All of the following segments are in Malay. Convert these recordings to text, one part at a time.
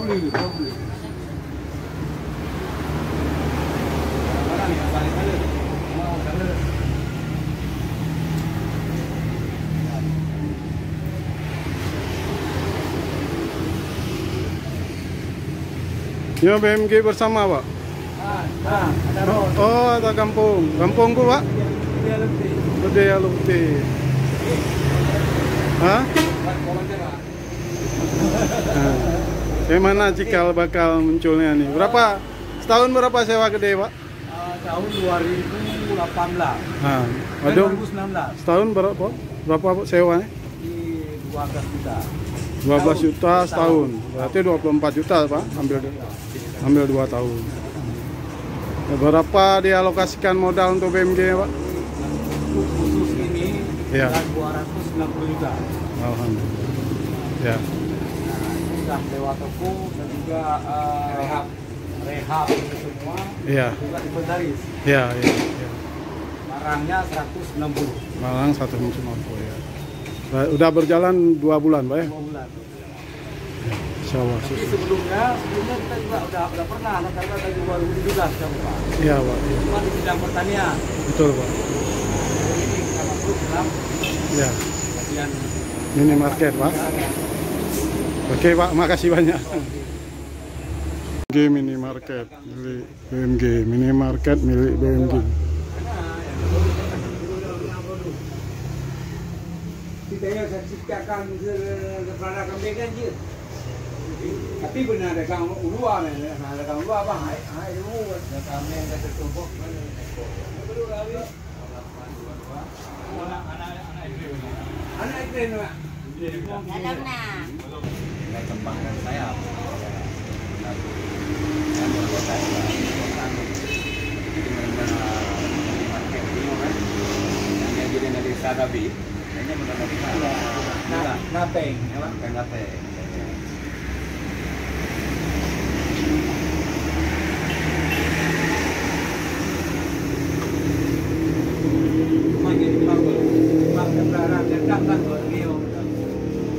beli. Mana nih balik kali? Mau kali. Ya BMG bersama Pak. Ada road. Oh, ada kampung. Kampungku Pak. Budaya Lukti. Hah? Nah, gimana cikal bakal munculnya nih? Setahun berapa sewa gede Pak? Tahun 2018. Nah, waduh. 2019. Setahun berapa sewanya? Di 12 juta. 12 juta setahun. Berarti 24 juta Pak. Ambil 2 tahun. Berapa dialokasikan modal untuk BMG Pak? Khusus ini Ya. 290 juta. Alhamdulillah. Ya. Sudah lewat toko dan juga rehab itu semua. Iya. Juga inventaris. Iya. Barangnya 160. Malang 150 ya. Udah berjalan 2 bulan Pak ya? 2 bulan. Insyaallah. Tapi sebelumnya kita juga udah pernah karena dari 2017 kan Pak. Iya Pak. Cuma di bidang pertanian. Betul Pak. Ini kita masuk dalam Ya. bagian Minimarket Pak. Oke Pak, makasih banyak. BMG minimarket milik BMG, minimarket milik BMG. Kita yang saya ciptakan kepada kambing kan je. Tapi benar ada kang luar ni, ada kang luar apa? Hai dulu, ada kambing ada tertumpuk mana? Anak iklim Pak. Dalam nah. Saya kembangkan sayap. Napeng, ya Pak? Napeng.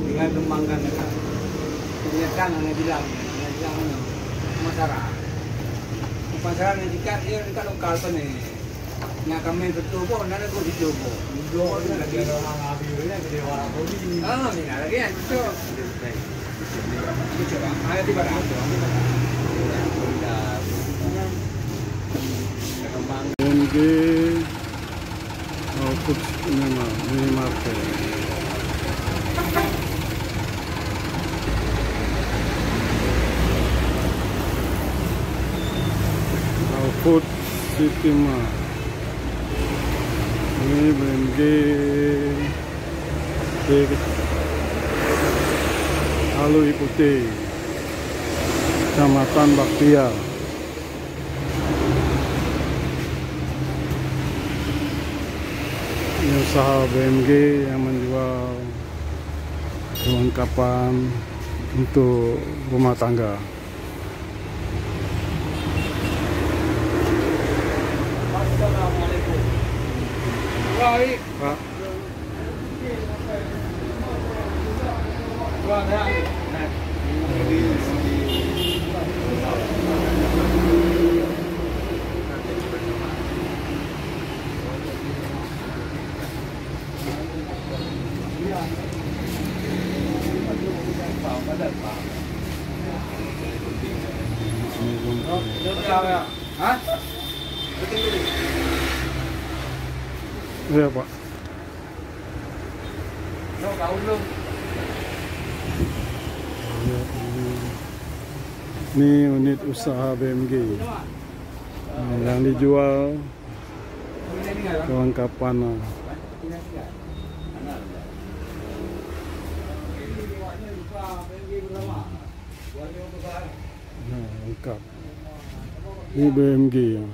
Dengan kembangkan kan yang bilang masyarakat yang dekat dia dekat lokal tu ni nak kami betul pun nak aku dicoba dua lagi orang habisnya gede orang bodi ni lagi kan coba ada di barang BMG output minimarket. Output City Mart. Ini BMG Alui Putih, Kecamatan Baktia. Ini usaha BMG yang menjual kelengkapan untuk rumah tangga. Assalamualaikum. Baik. Pak, Hah? iya Pak. Kau belum. Ini unit usaha BMG yang dijual kelengkapan. Nah, lengkap. Ini BMG ya.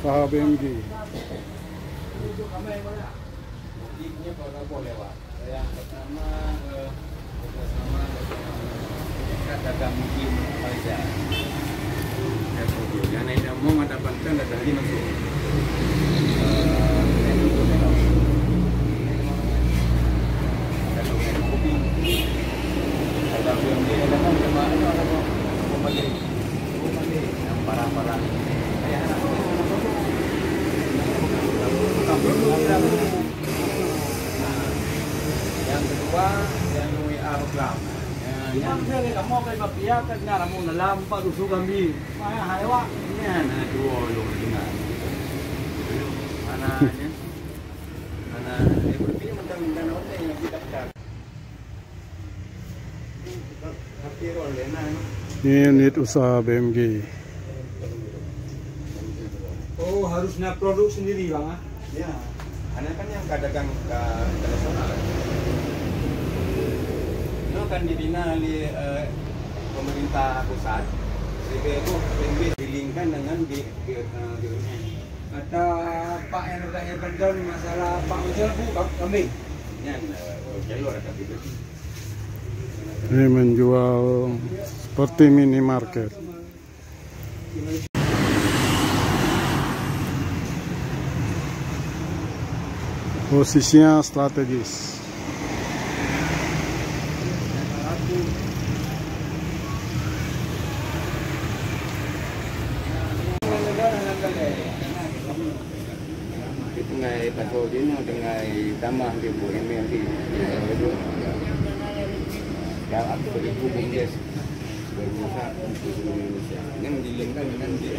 Usaha BMG. Ini kalau boleh Pak. Yang pertama bersama dagang mungkin Malaysia. Yang ini mau mendapatkan data ini masuk. Yang kedua, yang WA program. Yang saya ni mau kay papiyakan nga mo na lampa uso kami. Maya haywa. Yan, dua yung tengah. Mana ni? Mana? Berarti macam mana yang kita cakap. Tapi roleh na. Ini unit usaha BMG. Oh, harusnya produk sendiri bang? Ya. Karena kan yang dagang ke internasional. Itu kan dibina oleh pemerintah pusat. Sehingga itu BMG dilingkan dengan kata Pak yang berkaitan masalah Pak Ujal buka kambing. Yang jalur ada itu. Ini menjual seperti minimarket. Posisinya strategis. Dengan pasal dia dengan tambah dia buat MLD. Yang aku beribu bungkus berusaha untuk Indonesia. Ini menjilingkan dengan dia.